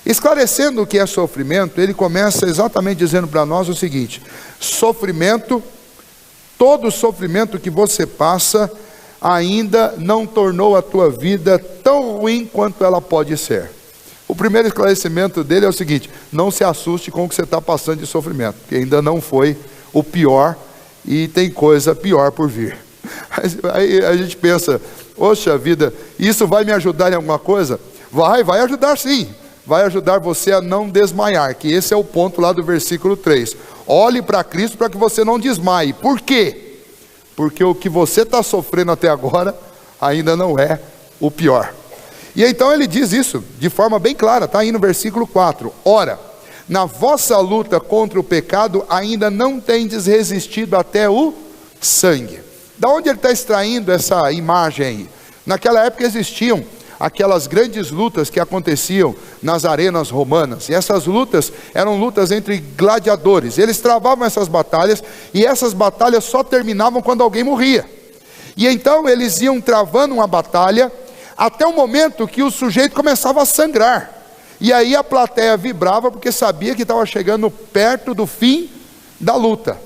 Esclarecendo o que é sofrimento, ele começa exatamente dizendo para nós o seguinte: sofrimento, todo sofrimento que você passa, ainda não tornou a tua vida tão ruim quanto ela pode ser. O primeiro esclarecimento dele é o seguinte: não se assuste com o que você está passando de sofrimento, porque ainda não foi o pior e tem coisa pior por vir. Aí a gente pensa, poxa vida, isso vai me ajudar em alguma coisa? Vai ajudar sim. Vai ajudar você a não desmaiar, que esse é o ponto lá do versículo 3. Olhe para Cristo para que você não desmaie. Por quê? Porque o que você está sofrendo até agora ainda não é o pior. E então ele diz isso de forma bem clara, está aí no versículo 4. Ora, na vossa luta contra o pecado ainda não tendes resistido até o sangue. Da onde ele está extraindo essa imagem aí? Naquela época existiam aquelas grandes lutas que aconteciam nas arenas romanas, e essas lutas eram lutas entre gladiadores. Eles travavam essas batalhas, e essas batalhas só terminavam quando alguém morria. E então eles iam travando uma batalha, até o momento que o sujeito começava a sangrar, e aí a plateia vibrava, porque sabia que estava chegando perto do fim da luta.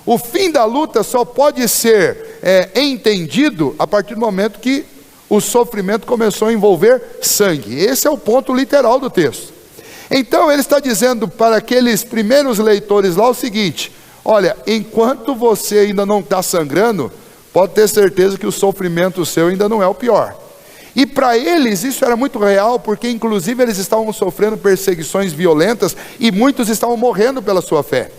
O fim da luta só pode ser entendido a partir do momento que o sofrimento começou a envolver sangue. Esse é o ponto literal do texto. Então ele está dizendo para aqueles primeiros leitores lá o seguinte: olha, enquanto você ainda não está sangrando, pode ter certeza que o sofrimento seu ainda não é o pior. E para eles isso era muito real, porque inclusive eles estavam sofrendo perseguições violentas e muitos estavam morrendo pela sua fé.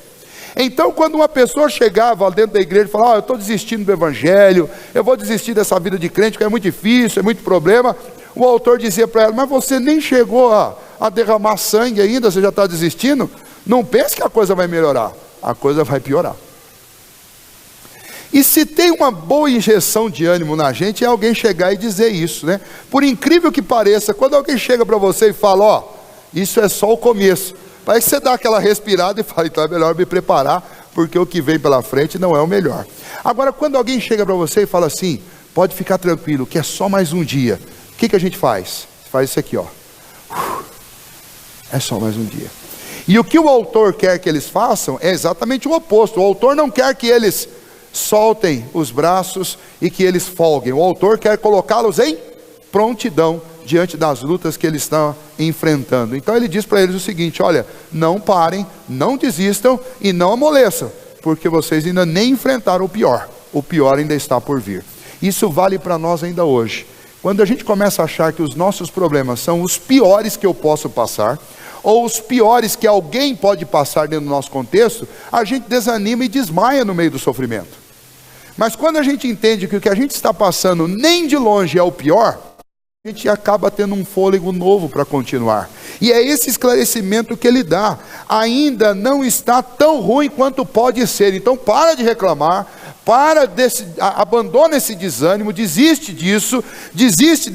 Então quando uma pessoa chegava dentro da igreja e falava: eu estou desistindo do evangelho, eu vou desistir dessa vida de crente, porque é muito difícil, é muito problema, o autor dizia para ela: mas você nem chegou a derramar sangue ainda, você já está desistindo? Não pense que a coisa vai melhorar, a coisa vai piorar. E se tem uma boa injeção de ânimo na gente, é alguém chegar e dizer isso, né? Por incrível que pareça, quando alguém chega para você e fala: ó, isso é só o começo, parece que você dá aquela respirada e fala: então é melhor me preparar, porque o que vem pela frente não é o melhor. Agora, quando alguém chega para você e fala assim: pode ficar tranquilo, que é só mais um dia, o que a gente faz? Faz isso aqui, ó. É só mais um dia. E o que o autor quer que eles façam é exatamente o oposto. O autor não quer que eles soltem os braços e que eles folguem. O autor quer colocá-los em prontidão diante das lutas que eles estão enfrentando. Então ele diz para eles o seguinte: olha, não parem, não desistam e não amoleçam, porque vocês ainda nem enfrentaram o pior ainda está por vir. Isso vale para nós ainda hoje. Quando a gente começa a achar que os nossos problemas são os piores que eu posso passar, ou os piores que alguém pode passar dentro do nosso contexto, a gente desanima e desmaia no meio do sofrimento. Mas quando a gente entende que o que a gente está passando nem de longe é o pior, a gente acaba tendo um fôlego novo para continuar. E é esse esclarecimento que ele dá: ainda não está tão ruim quanto pode ser. Então para de reclamar, abandona esse desânimo, desiste disso, desiste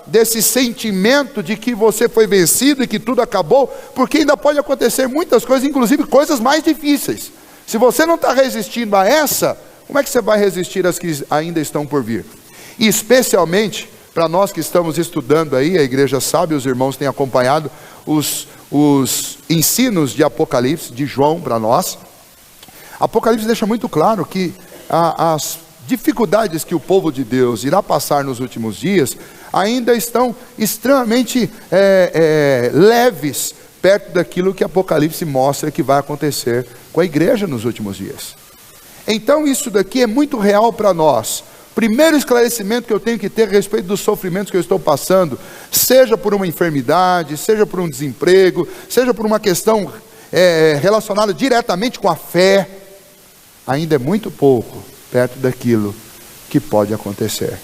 desse sentimento de que você foi vencido e que tudo acabou, porque ainda pode acontecer muitas coisas, inclusive coisas mais difíceis. Se você não está resistindo a essa, como é que você vai resistir às que ainda estão por vir? E especialmente para nós que estamos estudando aí, a igreja sabe, os irmãos têm acompanhado os ensinos de Apocalipse, de João para nós. Apocalipse deixa muito claro que as dificuldades que o povo de Deus irá passar nos últimos dias ainda estão extremamente leves perto daquilo que Apocalipse mostra que vai acontecer com a igreja nos últimos dias. Então isso daqui é muito real para nós. Primeiro esclarecimento que eu tenho que ter a respeito dos sofrimentos que eu estou passando, seja por uma enfermidade, seja por um desemprego, seja por uma questão relacionada diretamente com a fé, ainda é muito pouco perto daquilo que pode acontecer.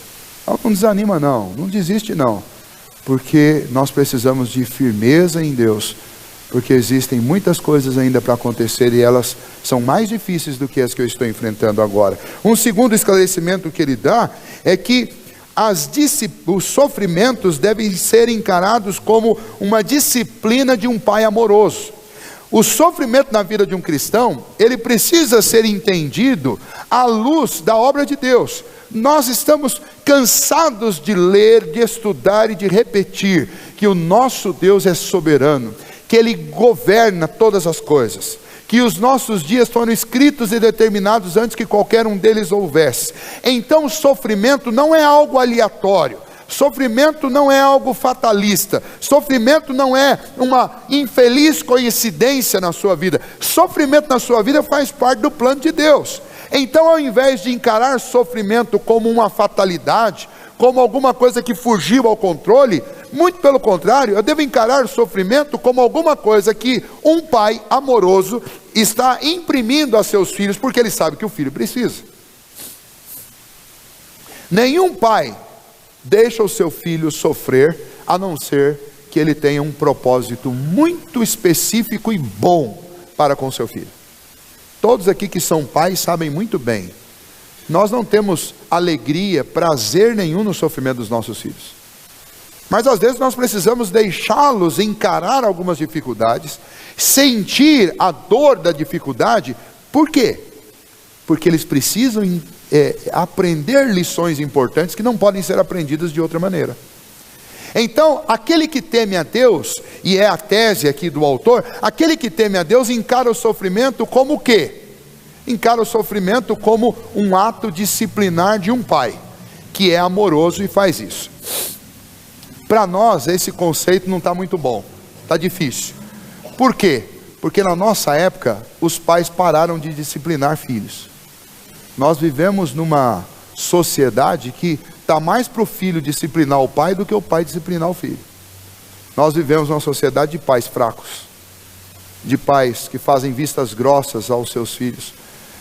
Não desanima não desiste não, porque nós precisamos de firmeza em Deus, porque existem muitas coisas ainda para acontecer e elas são mais difíceis do que as que eu estou enfrentando agora. Um segundo esclarecimento que ele dá é que os sofrimentos devem ser encarados como uma disciplina de um pai amoroso. O sofrimento na vida de um cristão, ele precisa ser entendido à luz da obra de Deus. Nós estamos cansados de ler, de estudar e de repetir que o nosso Deus é soberano, que Ele governa todas as coisas, que os nossos dias foram escritos e determinados antes que qualquer um deles houvesse. Então o sofrimento não é algo aleatório, sofrimento não é algo fatalista, sofrimento não é uma infeliz coincidência na sua vida, sofrimento na sua vida faz parte do plano de Deus. Então, ao invés de encarar sofrimento como uma fatalidade, como alguma coisa que fugiu ao controle, muito pelo contrário, eu devo encarar o sofrimento como alguma coisa que um pai amoroso está imprimindo a seus filhos, porque ele sabe que o filho precisa. Nenhum pai deixa o seu filho sofrer, a não ser que ele tenha um propósito muito específico e bom para com seu filho. Todos aqui que são pais sabem muito bem, nós não temos alegria, prazer nenhum no sofrimento dos nossos filhos. Mas às vezes nós precisamos deixá-los encarar algumas dificuldades, sentir a dor da dificuldade. Por quê? Porque eles precisam aprender lições importantes que não podem ser aprendidas de outra maneira. Então, aquele que teme a Deus, e é a tese aqui do autor, aquele que teme a Deus encara o sofrimento como o quê? Encara o sofrimento como um ato disciplinar de um pai, que é amoroso e faz isso. Para nós, esse conceito não está muito bom, está difícil. Por quê? Porque na nossa época, os pais pararam de disciplinar filhos. Nós vivemos numa sociedade que está mais para o filho disciplinar o pai do que o pai disciplinar o filho. Nós vivemos numa sociedade de pais fracos, de pais que fazem vistas grossas aos seus filhos,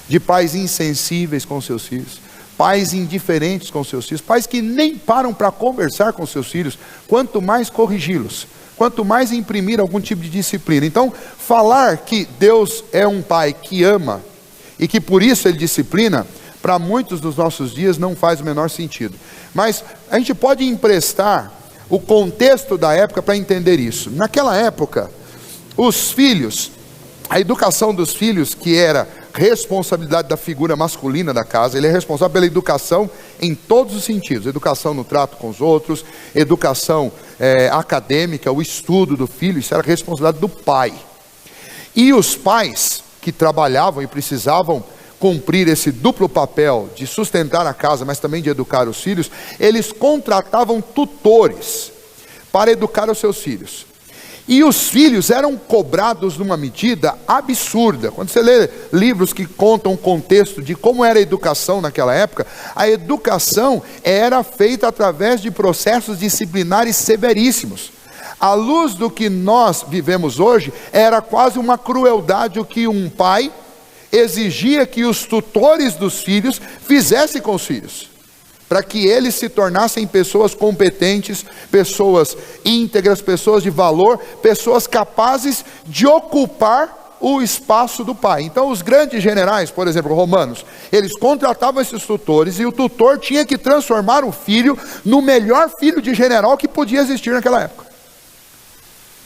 de pais insensíveis com seus filhos, pais indiferentes com seus filhos, pais que nem param para conversar com seus filhos, quanto mais corrigi-los, quanto mais imprimir algum tipo de disciplina. Então, falar que Deus é um pai que ama e que por isso Ele disciplina, para muitos dos nossos dias não faz o menor sentido. Mas a gente pode emprestar o contexto da época para entender isso. Naquela época, os filhos, a educação dos filhos, que era responsabilidade da figura masculina da casa, ele é responsável pela educação em todos os sentidos, educação no trato com os outros, educação acadêmica, o estudo do filho, isso era responsabilidade do pai. E os pais que trabalhavam e precisavam cumprir esse duplo papel de sustentar a casa, mas também de educar os filhos, eles contratavam tutores para educar os seus filhos. E os filhos eram cobrados numa medida absurda. Quando você lê livros que contam o contexto de como era a educação naquela época, a educação era feita através de processos disciplinares severíssimos. À luz do que nós vivemos hoje, era quase uma crueldade o que um pai exigia que os tutores dos filhos fizessem com os filhos, para que eles se tornassem pessoas competentes, pessoas íntegras, pessoas de valor, pessoas capazes de ocupar o espaço do pai. Então os grandes generais, por exemplo, romanos, eles contratavam esses tutores, e o tutor tinha que transformar o filho no melhor filho de general que podia existir naquela época.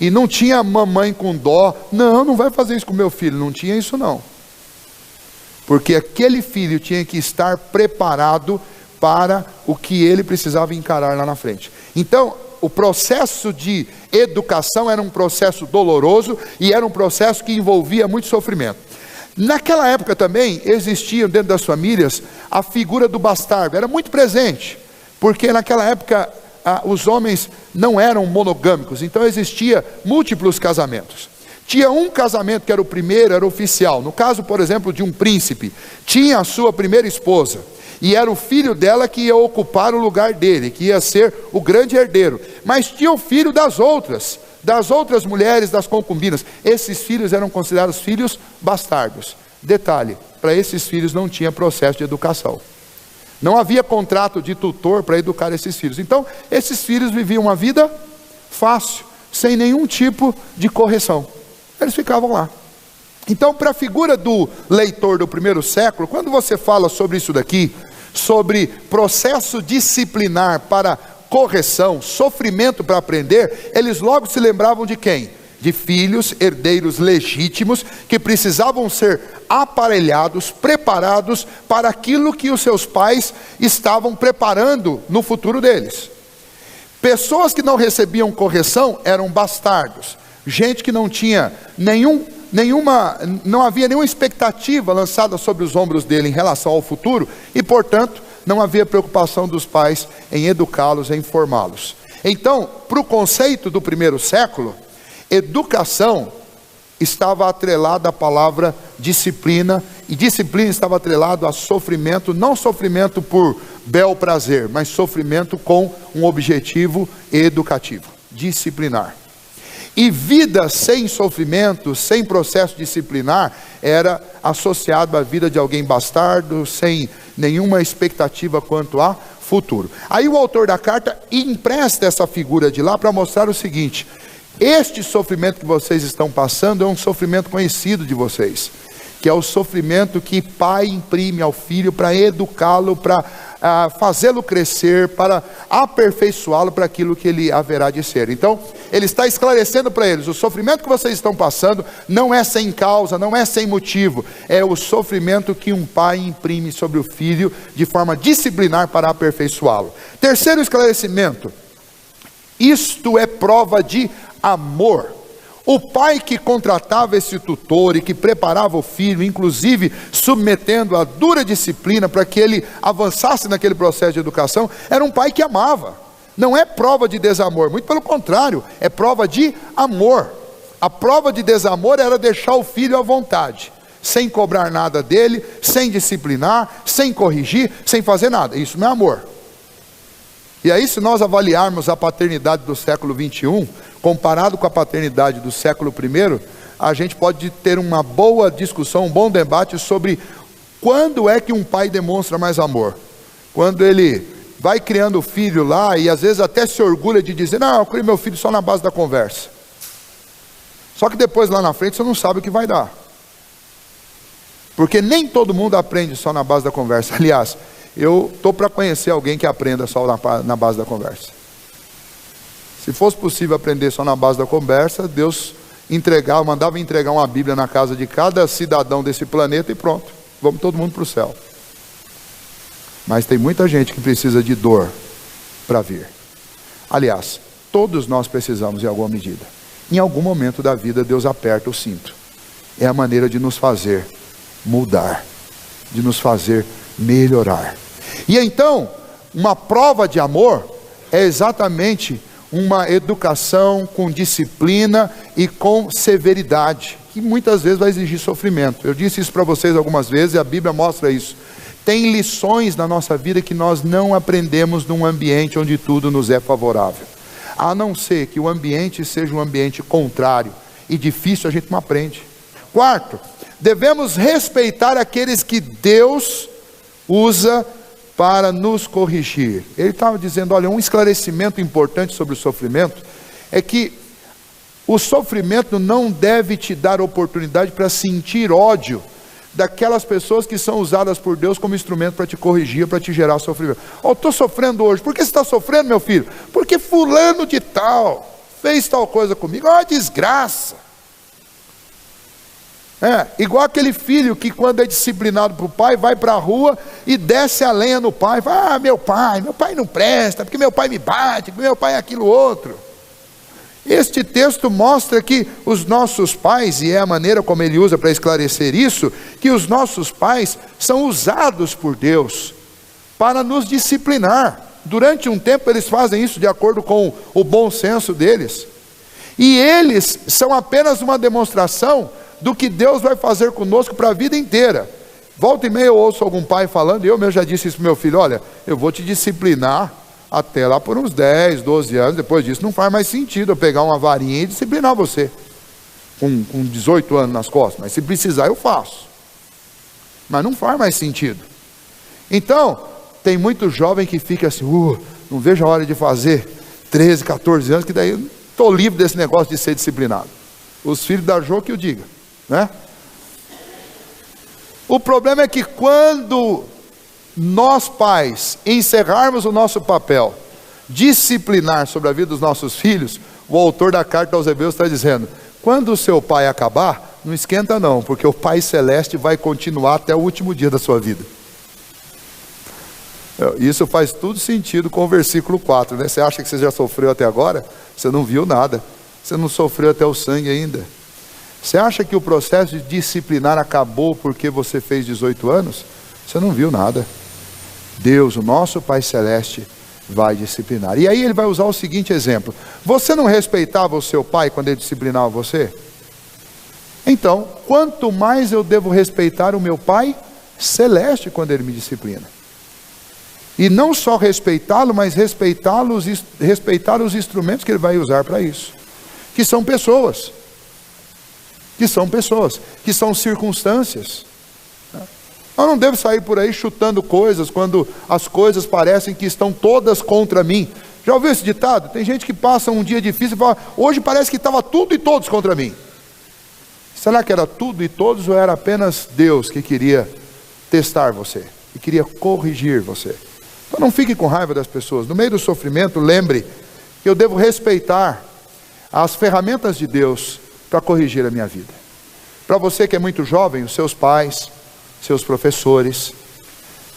E não tinha mamãe com dó, não vai fazer isso com meu filho, não tinha isso não. Porque aquele filho tinha que estar preparado para o que ele precisava encarar lá na frente. Então, o processo de educação era um processo doloroso e era um processo que envolvia muito sofrimento. Naquela época também existia dentro das famílias a figura do bastardo, era muito presente, porque naquela época os homens não eram monogâmicos, então existia múltiplos casamentos. Tinha um casamento que era o primeiro, era oficial. No caso, por exemplo, de um príncipe, tinha a sua primeira esposa, e era o filho dela que ia ocupar o lugar dele, que ia ser o grande herdeiro. Mas tinha o filho das outras mulheres, das concubinas. Esses filhos eram considerados filhos bastardos. Detalhe, para esses filhos não tinha processo de educação. Não havia contrato de tutor para educar esses filhos. Então, esses filhos viviam uma vida fácil, sem nenhum tipo de correção. Eles ficavam lá. Então, para a figura do leitor do primeiro século, quando você fala sobre isso daqui, sobre processo disciplinar para correção, sofrimento para aprender, eles logo se lembravam de quem? De filhos, herdeiros legítimos, que precisavam ser aparelhados, preparados para aquilo que os seus pais estavam preparando no futuro deles. Pessoas que não recebiam correção eram bastardos. Gente que não tinha não havia nenhuma expectativa lançada sobre os ombros dele em relação ao futuro, e portanto não havia preocupação dos pais em educá-los, em formá-los. Então, para o conceito do primeiro século, educação estava atrelada à palavra disciplina, e disciplina estava atrelado a sofrimento, não sofrimento por bel prazer, mas sofrimento com um objetivo educativo, disciplinar. E vida sem sofrimento, sem processo disciplinar, era associado à vida de alguém bastardo, sem nenhuma expectativa quanto a futuro. Aí o autor da carta empresta essa figura de lá para mostrar o seguinte: este sofrimento que vocês estão passando é um sofrimento conhecido de vocês, que é o sofrimento que pai imprime ao filho para educá-lo, para fazê-lo crescer, para aperfeiçoá-lo para aquilo que ele haverá de ser. Então, ele está esclarecendo para eles: o sofrimento que vocês estão passando não é sem causa, não é sem motivo, é o sofrimento que um pai imprime sobre o filho de forma disciplinar para aperfeiçoá-lo. Terceiro esclarecimento: isto é prova de amor. O pai que contratava esse tutor e que preparava o filho, inclusive submetendo a dura disciplina para que ele avançasse naquele processo de educação, era um pai que amava. Não é prova de desamor, muito pelo contrário, é prova de amor. A prova de desamor era deixar o filho à vontade, sem cobrar nada dele, sem disciplinar, sem corrigir, sem fazer nada. Isso não é amor. E aí, se nós avaliarmos a paternidade do século 21, comparado com a paternidade do século I, a gente pode ter uma boa discussão, um bom debate sobre quando é que um pai demonstra mais amor. Quando ele vai criando o filho lá e às vezes até se orgulha de dizer: não, eu criei meu filho só na base da conversa. Só que depois lá na frente você não sabe o que vai dar. Porque nem todo mundo aprende só na base da conversa. Aliás, eu estou para conhecer alguém que aprenda só na base da conversa. Se fosse possível aprender só na base da conversa, Deus mandava entregar uma Bíblia na casa de cada cidadão desse planeta e pronto, vamos todo mundo para o céu. Mas tem muita gente que precisa de dor para vir. Aliás, todos nós precisamos em alguma medida. Em algum momento da vida Deus aperta o cinto. É a maneira de nos fazer mudar, de nos fazer melhorar. E então, uma prova de amor é exatamente uma educação com disciplina e com severidade, que muitas vezes vai exigir sofrimento. Eu disse isso para vocês algumas vezes e a Bíblia mostra isso. Tem lições na nossa vida que nós não aprendemos num ambiente onde tudo nos é favorável. A não ser que o ambiente seja um ambiente contrário e difícil, a gente não aprende. Quarto, devemos respeitar aqueles que Deus usa para nos corrigir. Ele estava dizendo: olha, um esclarecimento importante sobre o sofrimento é que o sofrimento não deve te dar oportunidade para sentir ódio daquelas pessoas que são usadas por Deus como instrumento para te corrigir, para te gerar sofrimento. Oh, estou sofrendo hoje. Por que você está sofrendo, meu filho? Porque fulano de tal fez tal coisa comigo. Oh, desgraça. Igual aquele filho que quando é disciplinado para o pai, vai para a rua e desce a lenha no pai. Fala: meu pai não presta, porque meu pai me bate, porque meu pai é aquilo outro. Este texto mostra que os nossos pais, e é a maneira como ele usa para esclarecer isso, que os nossos pais são usados por Deus para nos disciplinar. Durante um tempo eles fazem isso de acordo com o bom senso deles. E eles são apenas uma demonstração do que Deus vai fazer conosco para a vida inteira. Volta e meia eu ouço algum pai falando, e eu mesmo já disse isso para meu filho: olha, eu vou te disciplinar até lá por uns 10, 12 anos, depois disso não faz mais sentido eu pegar uma varinha e disciplinar você, com 18 anos nas costas, mas se precisar eu faço, mas não faz mais sentido. Então, tem muito jovem que fica assim: não vejo a hora de fazer 13, 14 anos, que daí eu estou livre desse negócio de ser disciplinado. Os filhos da Jô que o diga, né? O problema é que quando nós pais encerrarmos o nosso papel, disciplinar sobre a vida dos nossos filhos, o autor da carta aos Hebreus está dizendo: quando o seu pai acabar, não esquenta não, porque o Pai Celeste vai continuar até o último dia da sua vida. Isso faz tudo sentido com o versículo 4, né? Você acha que você já sofreu até agora? Você não viu nada. Você não sofreu até o sangue ainda. Você acha que o processo de disciplinar acabou porque você fez 18 anos? Você não viu nada. Deus, o nosso Pai Celeste, vai disciplinar. E aí ele vai usar o seguinte exemplo: você não respeitava o seu pai quando ele disciplinava você? Então, quanto mais eu devo respeitar o meu Pai Celeste quando ele me disciplina. E não só respeitá-lo, mas respeitar os instrumentos que ele vai usar para isso. Que são pessoas. Que são circunstâncias. Eu não devo sair por aí chutando coisas quando as coisas parecem que estão todas contra mim. Já ouviu esse ditado? Tem gente que passa um dia difícil e fala: hoje parece que estava tudo e todos contra mim. Será que era tudo e todos, ou era apenas Deus que queria testar você, que queria corrigir você? Então não fique com raiva das pessoas. No meio do sofrimento, lembre que eu devo respeitar as ferramentas de Deus para corrigir a minha vida. Para você que é muito jovem, os seus pais, seus professores.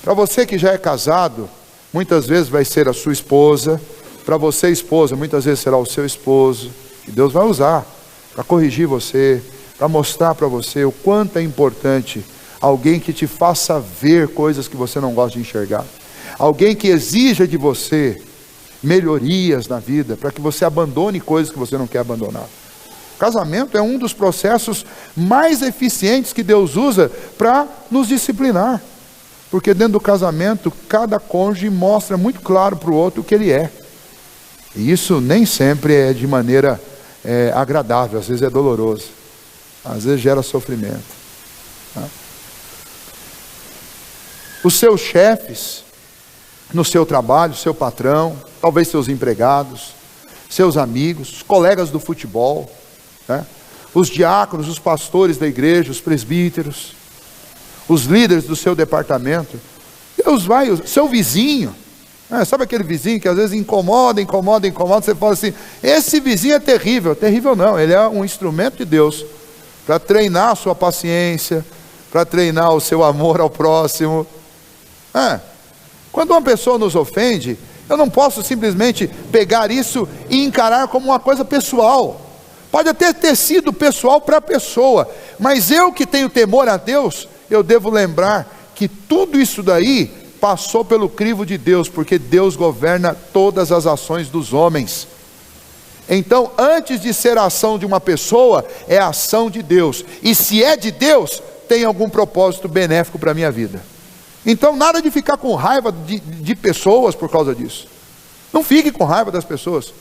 Para você que já é casado, muitas vezes vai ser a sua esposa. Para você, esposa, muitas vezes será o seu esposo, que Deus vai usar para corrigir você, para mostrar para você o quanto é importante alguém que te faça ver coisas que você não gosta de enxergar. Alguém que exija de você melhorias na vida, para que você abandone coisas que você não quer abandonar. Casamento é um dos processos mais eficientes que Deus usa para nos disciplinar. Porque dentro do casamento, cada cônjuge mostra muito claro para o outro o que ele é. E isso nem sempre é de maneira agradável, às vezes é doloroso. Às vezes gera sofrimento. Tá? Os seus chefes, no seu trabalho, seu patrão, talvez seus empregados, seus amigos, os colegas do futebol, né? Os diáconos, os pastores da igreja, os presbíteros, os líderes do seu departamento. Deus vai, o seu vizinho, sabe aquele vizinho que às vezes incomoda, você fala assim: esse vizinho é terrível. Terrível não, ele é um instrumento de Deus para treinar a sua paciência, para treinar o seu amor ao próximo. Quando uma pessoa nos ofende, eu não posso simplesmente pegar isso e encarar como uma coisa pessoal. Pode até ter sido pessoal para a pessoa, mas eu que tenho temor a Deus, eu devo lembrar que tudo isso daí passou pelo crivo de Deus, porque Deus governa todas as ações dos homens. Então, antes de ser a ação de uma pessoa, é a ação de Deus. E se é de Deus, tem algum propósito benéfico para a minha vida. Então, nada de ficar com raiva de pessoas por causa disso. Não fique com raiva das pessoas.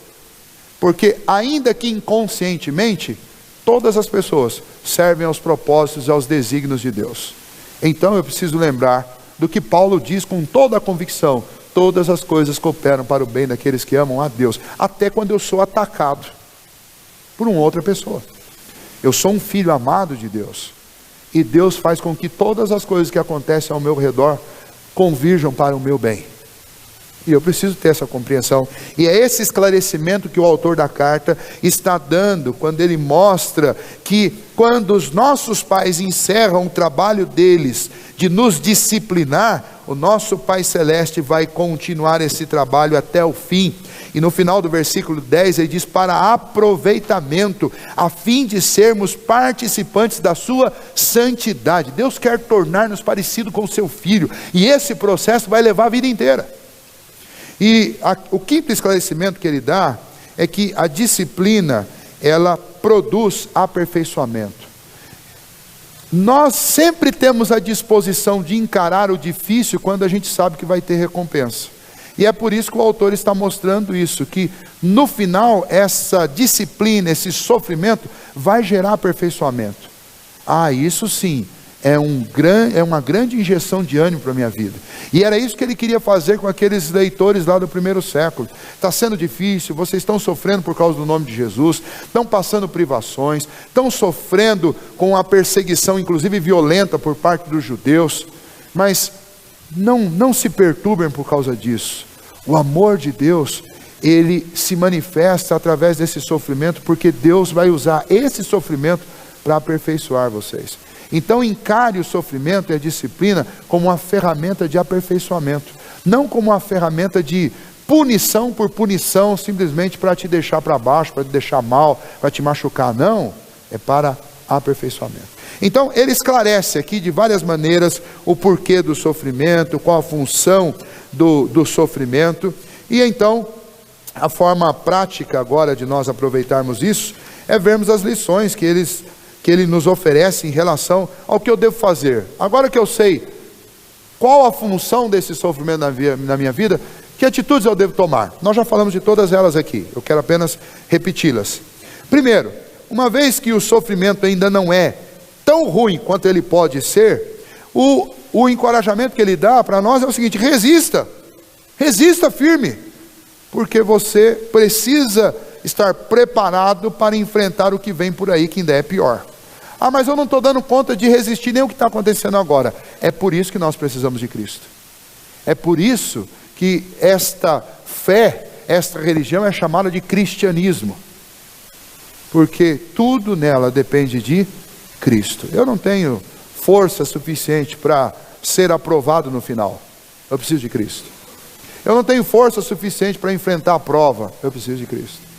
Porque, ainda que inconscientemente, todas as pessoas servem aos propósitos e aos desígnios de Deus. Então, eu preciso lembrar do que Paulo diz com toda a convicção: todas as coisas cooperam para o bem daqueles que amam a Deus, até quando eu sou atacado por uma outra pessoa. Eu sou um filho amado de Deus, e Deus faz com que todas as coisas que acontecem ao meu redor convirjam para o meu bem. E eu preciso ter essa compreensão. E é esse esclarecimento que o autor da carta está dando, quando ele mostra que quando os nossos pais encerram o trabalho deles de nos disciplinar, o nosso Pai Celeste vai continuar esse trabalho até o fim. E no final do versículo 10 ele diz: para aproveitamento, a fim de sermos participantes da sua santidade. Deus quer tornar-nos parecido com o seu Filho, e esse processo vai levar a vida inteira. E o quinto esclarecimento que ele dá é que a disciplina, ela produz aperfeiçoamento. Nós sempre temos a disposição de encarar o difícil quando a gente sabe que vai ter recompensa. E é por isso que o autor está mostrando isso, que no final essa disciplina, esse sofrimento vai gerar aperfeiçoamento. Isso sim, é uma grande injeção de ânimo para a minha vida. E era isso que ele queria fazer com aqueles leitores lá do primeiro século. Está sendo difícil, vocês estão sofrendo por causa do nome de Jesus, estão passando privações, estão sofrendo com a perseguição, inclusive violenta, por parte dos judeus, mas não se perturbem por causa disso. O amor de Deus, ele se manifesta através desse sofrimento, porque Deus vai usar esse sofrimento para aperfeiçoar vocês. Então encare o sofrimento e a disciplina como uma ferramenta de aperfeiçoamento. Não como uma ferramenta de punição por punição, simplesmente para te deixar para baixo, para te deixar mal, para te machucar. Não, é para aperfeiçoamento. Então ele esclarece aqui de várias maneiras o porquê do sofrimento, qual a função do sofrimento. E então a forma prática agora de nós aproveitarmos isso é vermos as lições que ele nos oferece em relação ao que eu devo fazer. Agora que eu sei qual a função desse sofrimento na minha vida, que atitudes eu devo tomar? Nós já falamos de todas elas aqui, eu quero apenas repeti-las. Primeiro, uma vez que o sofrimento ainda não é tão ruim quanto ele pode ser, o encorajamento que ele dá para nós é o seguinte: resista firme, porque você precisa estar preparado para enfrentar o que vem por aí, que ainda é pior. Ah, mas eu não estou dando conta de resistir nem o que está acontecendo agora. É por isso que nós precisamos de Cristo. É por isso que esta fé, esta religião é chamada de cristianismo. Porque tudo nela depende de Cristo. Eu não tenho força suficiente para ser aprovado no final. Eu preciso de Cristo. Eu não tenho força suficiente para enfrentar a prova. Eu preciso de Cristo.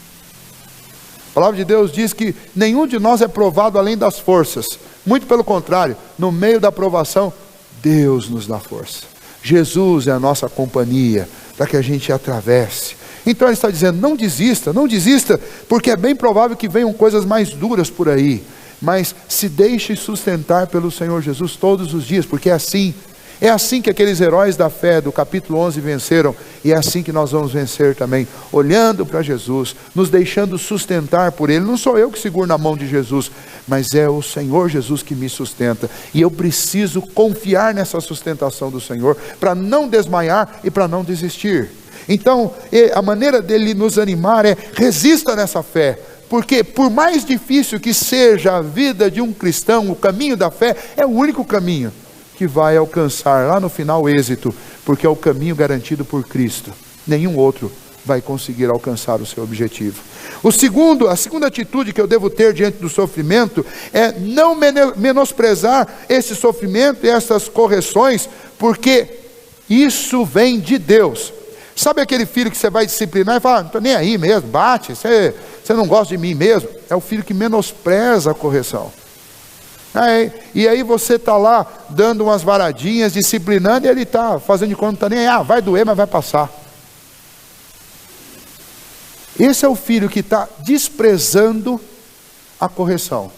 A palavra de Deus diz que nenhum de nós é provado além das forças. Muito pelo contrário, no meio da provação, Deus nos dá força. Jesus é a nossa companhia para que a gente atravesse. Então ele está dizendo: não desista, porque é bem provável que venham coisas mais duras por aí. Mas se deixe sustentar pelo Senhor Jesus todos os dias, porque é assim que aqueles heróis da fé do capítulo 11 venceram, e é assim que nós vamos vencer também, olhando para Jesus, nos deixando sustentar por Ele. Não sou eu que seguro na mão de Jesus, mas é o Senhor Jesus que me sustenta, e eu preciso confiar nessa sustentação do Senhor, para não desmaiar e para não desistir. Então, a maneira dele nos animar é: resista nessa fé, porque por mais difícil que seja a vida de um cristão, o caminho da fé é o único caminho que vai alcançar lá no final êxito, porque é o caminho garantido por Cristo. Nenhum outro vai conseguir alcançar o seu objetivo. A segunda atitude que eu devo ter diante do sofrimento é não menosprezar esse sofrimento e essas correções, porque isso vem de Deus. Sabe aquele filho que você vai disciplinar e fala: não estou nem aí mesmo, bate, você não gosta de mim mesmo? É o filho que menospreza a correção. E aí você está lá dando umas varadinhas, disciplinando, e ele está fazendo de conta que não está nem aí. Vai doer, mas vai passar. Esse é o filho que está desprezando a correção.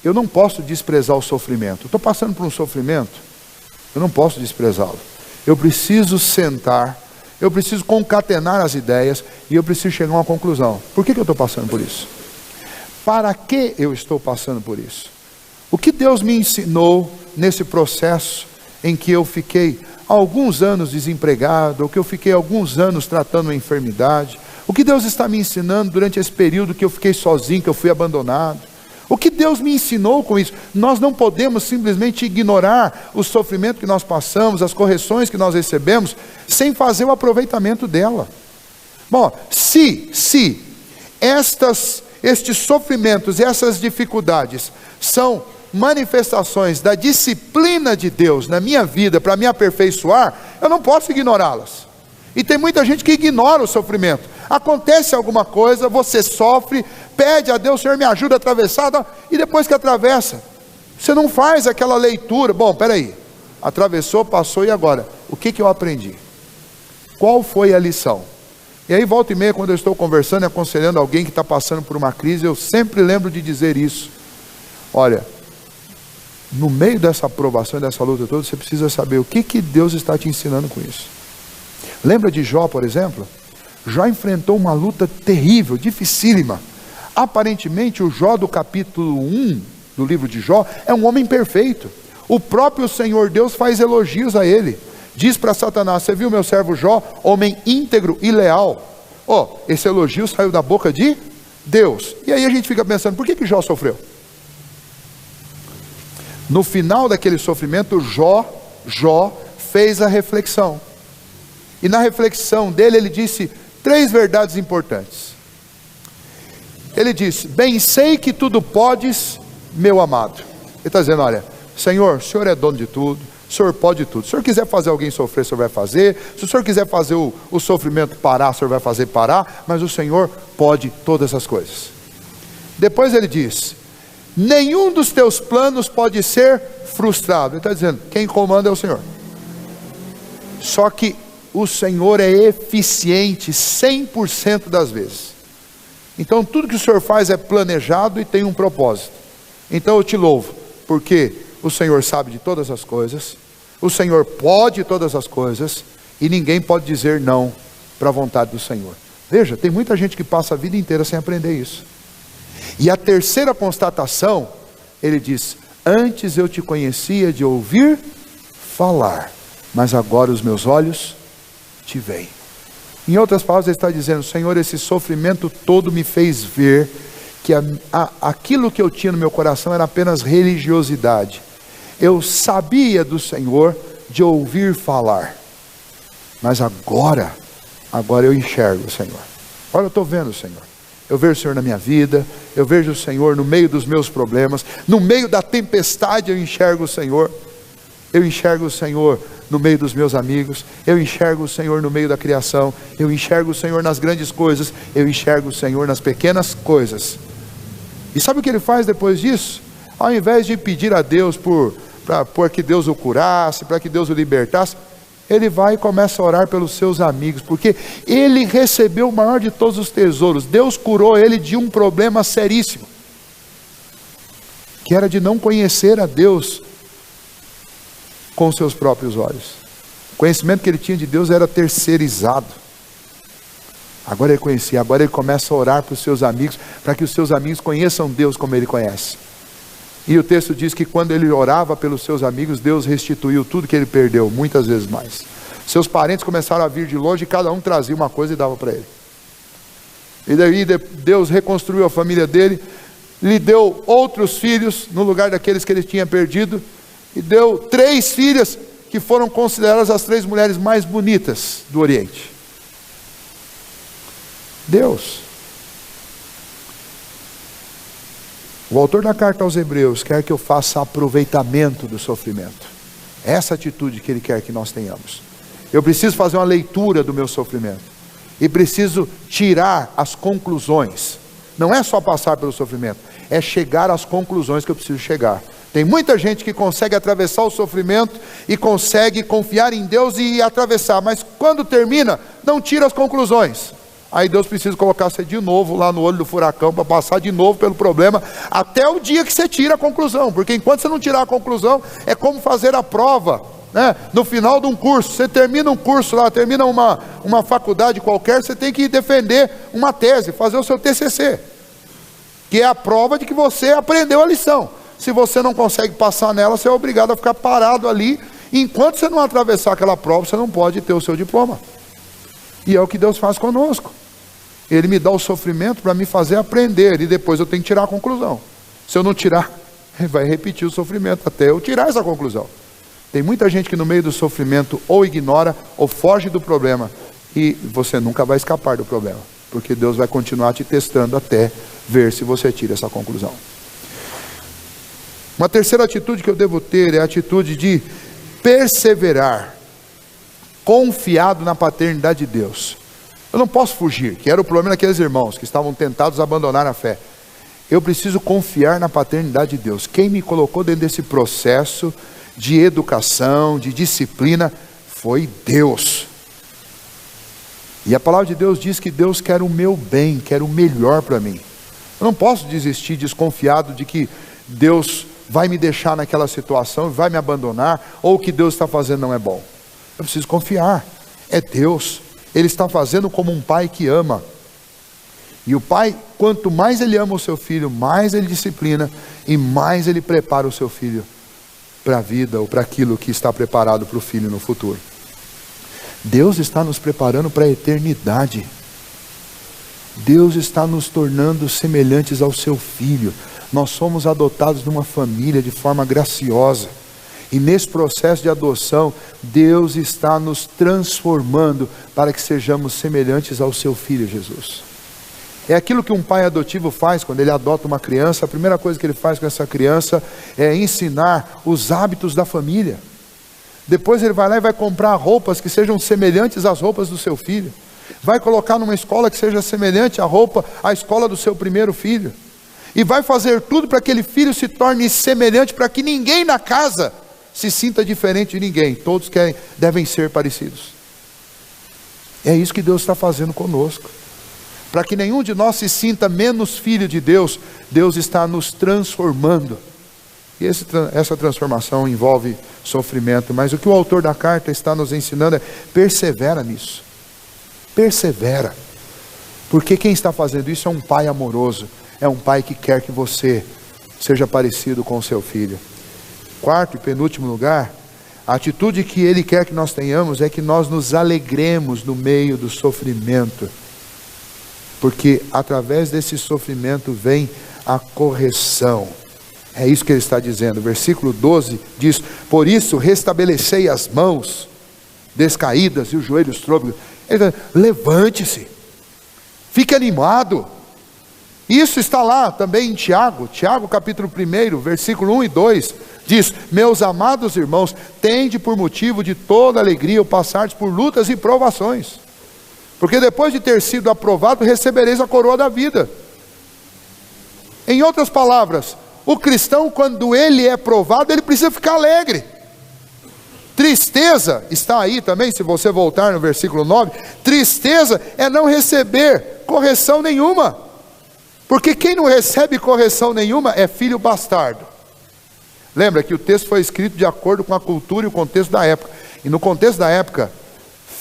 Eu não posso desprezar o sofrimento. Estou passando por um sofrimento, eu não posso desprezá-lo. Eu preciso sentar, eu preciso concatenar as ideias, e eu preciso chegar a uma conclusão. Por que eu estou passando por isso? Para que eu estou passando por isso? O que Deus me ensinou nesse processo em que eu fiquei alguns anos desempregado, ou que eu fiquei alguns anos tratando uma enfermidade? O que Deus está me ensinando durante esse período que eu fiquei sozinho, que eu fui abandonado? O que Deus me ensinou com isso? Nós não podemos simplesmente ignorar o sofrimento que nós passamos, as correções que nós recebemos, sem fazer o aproveitamento dela. Bom, se estes sofrimentos, essas dificuldades são manifestações da disciplina de Deus na minha vida para me aperfeiçoar, eu não posso ignorá-las. E tem muita gente que ignora o sofrimento. Acontece alguma coisa, você sofre, pede a Deus: Senhor, me ajuda a atravessar, e depois que atravessa, você não faz aquela leitura. Bom, peraí, atravessou, passou, e agora? O que eu aprendi? Qual foi a lição? E aí volta e meia, quando eu estou conversando e aconselhando alguém que está passando por uma crise, eu sempre lembro de dizer isso: olha, no meio dessa aprovação e dessa luta toda, você precisa saber o que Deus está te ensinando com isso. Lembra de Jó, por exemplo? Jó enfrentou uma luta terrível, dificílima. Aparentemente o Jó do capítulo 1 do livro de Jó é um homem perfeito. O próprio Senhor Deus faz elogios a ele. Diz para Satanás: você viu meu servo Jó, homem íntegro e leal? Esse elogio saiu da boca de Deus. E aí a gente fica pensando: por que Jó sofreu? No final daquele sofrimento, Jó fez a reflexão. E na reflexão dele, ele disse 3 verdades importantes. Ele disse: bem sei que tudo podes, meu amado. Ele está dizendo: olha, Senhor, o Senhor é dono de tudo, O Senhor pode tudo. Se o Senhor quiser fazer alguém sofrer, o Senhor vai fazer. Se o Senhor quiser fazer o sofrimento parar, o Senhor vai fazer parar. Mas o Senhor pode todas as coisas. Depois ele diz: nenhum dos teus planos pode ser frustrado. Ele está dizendo, quem comanda é o Senhor. Só que o Senhor é eficiente 100% das vezes. Então tudo que o Senhor faz é planejado e tem um propósito. Então eu te louvo, porque o Senhor sabe de todas as coisas, o Senhor pode todas as coisas, e ninguém pode dizer não para a vontade do Senhor. Veja, tem muita gente que passa a vida inteira sem aprender isso. E a terceira constatação, ele diz: antes eu te conhecia de ouvir falar, mas agora os meus olhos te veem. Em outras palavras, ele está dizendo: Senhor, esse sofrimento todo me fez ver que aquilo que eu tinha no meu coração era apenas religiosidade. Eu sabia do Senhor de ouvir falar, mas agora eu enxergo o Senhor. Olha, eu estou vendo o Senhor. Eu vejo o Senhor na minha vida, eu vejo o Senhor no meio dos meus problemas, no meio da tempestade eu enxergo o Senhor. Eu enxergo o Senhor no meio dos meus amigos, eu enxergo o Senhor no meio da criação, eu enxergo o Senhor nas grandes coisas, eu enxergo o Senhor nas pequenas coisas. E sabe o que ele faz depois disso? Ao invés de pedir a Deus para que Deus o curasse, para que Deus o libertasse, ele vai e começa a orar pelos seus amigos, porque ele recebeu o maior de todos os tesouros. Deus curou ele de um problema seríssimo, que era de não conhecer a Deus com seus próprios olhos. O conhecimento que ele tinha de Deus era terceirizado. Agora ele conhecia, agora ele começa a orar para os seus amigos, para que os seus amigos conheçam Deus como ele conhece. E o texto diz que quando ele orava pelos seus amigos, Deus restituiu tudo que ele perdeu, muitas vezes mais. Seus parentes começaram a vir de longe e cada um trazia uma coisa e dava para ele. E daí Deus reconstruiu a família dele, lhe deu outros filhos no lugar daqueles que ele tinha perdido, e deu 3 filhas que foram consideradas as 3 mulheres mais bonitas do Oriente. Deus. O autor da carta aos Hebreus quer que eu faça aproveitamento do sofrimento. Essa atitude que ele quer que nós tenhamos. Eu preciso fazer uma leitura do meu sofrimento. E preciso tirar as conclusões. Não é só passar pelo sofrimento, é chegar às conclusões que eu preciso chegar. Tem muita gente que consegue atravessar o sofrimento e consegue confiar em Deus e atravessar, mas quando termina, não tira as conclusões. Aí Deus precisa colocar você de novo lá no olho do furacão para passar de novo pelo problema, até o dia que você tira a conclusão, porque enquanto você não tirar a conclusão, é como fazer a prova, né? No final de um curso, você termina um curso lá, termina uma faculdade qualquer, você tem que defender uma tese, fazer o seu TCC, que é a prova de que você aprendeu a lição. Se você não consegue passar nela, você é obrigado a ficar parado ali, enquanto você não atravessar aquela prova, você não pode ter o seu diploma. E é o que Deus faz conosco. Ele me dá o sofrimento para me fazer aprender, e depois eu tenho que tirar a conclusão. Se eu não tirar, ele vai repetir o sofrimento até eu tirar essa conclusão. Tem muita gente que no meio do sofrimento ou ignora ou foge do problema, e você nunca vai escapar do problema, porque Deus vai continuar te testando até ver se você tira essa conclusão. Uma terceira atitude que eu devo ter é a atitude de perseverar, confiado na paternidade de Deus. Eu não posso fugir, que era o problema daqueles irmãos que estavam tentados a abandonar a fé. Eu preciso confiar na paternidade de Deus. Quem me colocou dentro desse processo de educação, de disciplina, foi Deus. E a palavra de Deus diz que Deus quer o meu bem, quer o melhor para mim. Eu não posso desistir desconfiado de que Deus vai me deixar naquela situação, vai me abandonar, ou o que Deus está fazendo não é bom. Eu preciso confiar, é Deus. Ele está fazendo como um pai que ama. E o pai, quanto mais ele ama o seu filho, mais ele disciplina e mais ele prepara o seu filho para a vida ou para aquilo que está preparado para o filho no futuro. Deus está nos preparando para a eternidade. Deus está nos tornando semelhantes ao seu filho. Nós somos adotados numa família de forma graciosa. E nesse processo de adoção, Deus está nos transformando para que sejamos semelhantes ao seu Filho Jesus. É aquilo que um pai adotivo faz quando ele adota uma criança. A primeira coisa que ele faz com essa criança é ensinar os hábitos da família. Depois ele vai lá e vai comprar roupas que sejam semelhantes às roupas do seu filho. Vai colocar numa escola que seja semelhante à escola do seu primeiro filho. E vai fazer tudo para que aquele filho se torne semelhante, para que ninguém na casa se sinta diferente de ninguém. Todos devem ser parecidos. É isso que Deus está fazendo conosco. Para que nenhum de nós se sinta menos filho de Deus, Deus está nos transformando. E essa transformação envolve sofrimento. Mas o que o autor da carta está nos ensinando é: persevera nisso. Persevera. Porque quem está fazendo isso é um pai amoroso. É um pai que quer que você seja parecido com o seu filho. Quarto e penúltimo lugar, a atitude que ele quer que nós tenhamos é que nós nos alegremos no meio do sofrimento. Porque através desse sofrimento vem a correção. É isso que ele está dizendo. Versículo 12 diz: por isso restabelecei as mãos descaídas e os joelhos trôpegos. Levante-se, fique animado. Isso está lá também em Tiago capítulo 1, versículo 1 e 2, diz: meus amados irmãos, tende por motivo de toda alegria o passardes por lutas e provações, porque depois de ter sido aprovado, recebereis a coroa da vida. Em outras palavras, o cristão, quando ele é provado, ele precisa ficar alegre. Tristeza, está aí também, se você voltar no versículo 9, tristeza é não receber correção nenhuma, porque quem não recebe correção nenhuma é filho bastardo. Lembra que o texto foi escrito de acordo com a cultura e o contexto da época, e no contexto da época,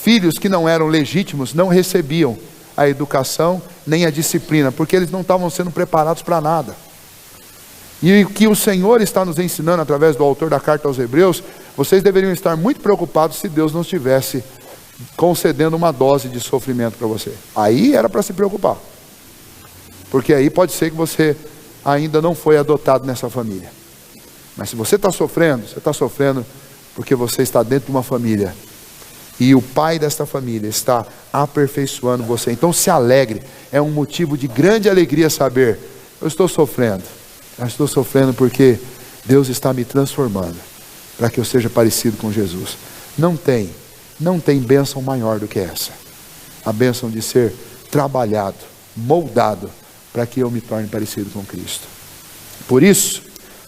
filhos que não eram legítimos não recebiam a educação nem a disciplina, porque eles não estavam sendo preparados para nada. E o que o Senhor está nos ensinando através do autor da carta aos Hebreus: vocês deveriam estar muito preocupados se Deus não estivesse concedendo uma dose de sofrimento para você. Aí era para se preocupar, porque aí pode ser que você ainda não foi adotado nessa família. Mas se você está sofrendo, você está sofrendo porque você está dentro de uma família, e o pai desta família está aperfeiçoando você. Então se alegre, é um motivo de grande alegria saber: eu estou sofrendo porque Deus está me transformando, para que eu seja parecido com Jesus. Não tem bênção maior do que essa, a bênção de ser trabalhado, moldado, para que eu me torne parecido com Cristo. Por isso,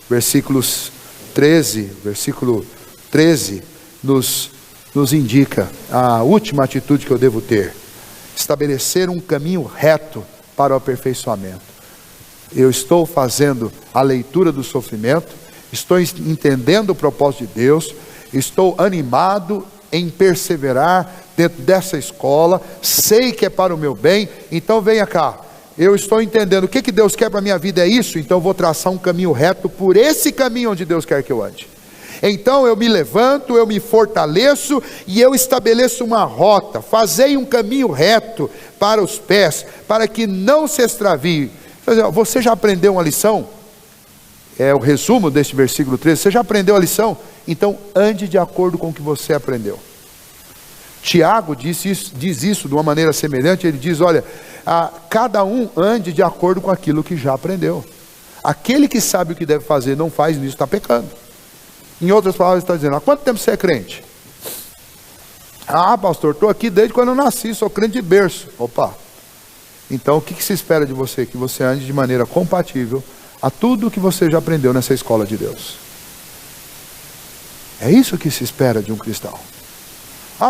versículo 13 nos indica a última atitude que eu devo ter: estabelecer um caminho reto para o aperfeiçoamento. Eu estou fazendo a leitura do sofrimento, estou entendendo o propósito de Deus, estou animado em perseverar dentro dessa escola, sei que é para o meu bem, então venha cá, eu estou entendendo o que Deus quer para a minha vida, é isso, então eu vou traçar um caminho reto por esse caminho onde Deus quer que eu ande. Então eu me levanto, eu me fortaleço e eu estabeleço uma rota, fazei um caminho reto para os pés, para que não se extravie. Você já aprendeu uma lição? É o resumo deste versículo 13. Você já aprendeu a lição? Então ande de acordo com o que você aprendeu. Tiago diz isso de uma maneira semelhante. Ele diz: olha, cada um ande de acordo com aquilo que já aprendeu. Aquele que sabe o que deve fazer não faz nisso, está pecando. Em outras palavras, ele está dizendo: há quanto tempo você é crente? Pastor, estou aqui desde quando eu nasci, sou crente de berço. Opa! Então o que se espera de você? Que você ande de maneira compatível a tudo o que você já aprendeu nessa escola de Deus. É isso que se espera de um cristão.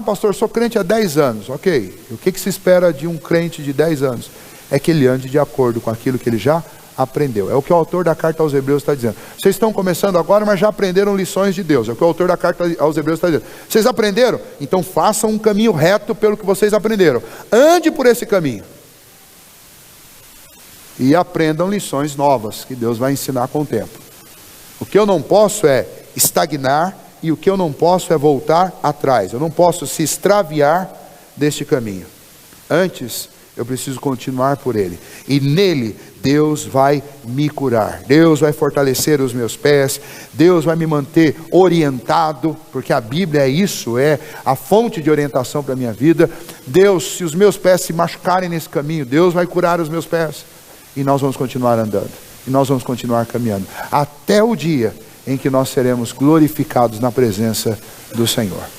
Pastor, sou crente há 10 anos. Ok, o que se espera de um crente de 10 anos? É que ele ande de acordo com aquilo que ele já aprendeu. É o que o autor da carta aos Hebreus está dizendo. Vocês estão começando agora, mas já aprenderam lições de Deus. É o que o autor da carta aos Hebreus está dizendo. Vocês aprenderam? Então façam um caminho reto pelo que vocês aprenderam. Ande por esse caminho. E aprendam lições novas, que Deus vai ensinar com o tempo. O que eu não posso é estagnar, e o que eu não posso é voltar atrás. Eu não posso se extraviar deste caminho. Antes, eu preciso continuar por ele. E nele, Deus vai me curar. Deus vai fortalecer os meus pés. Deus vai me manter orientado, porque a Bíblia é isso, é a fonte de orientação para a minha vida. Deus, se os meus pés se machucarem nesse caminho, Deus vai curar os meus pés. E nós vamos continuar andando. E nós vamos continuar caminhando. Até o dia em que nós seremos glorificados na presença do Senhor.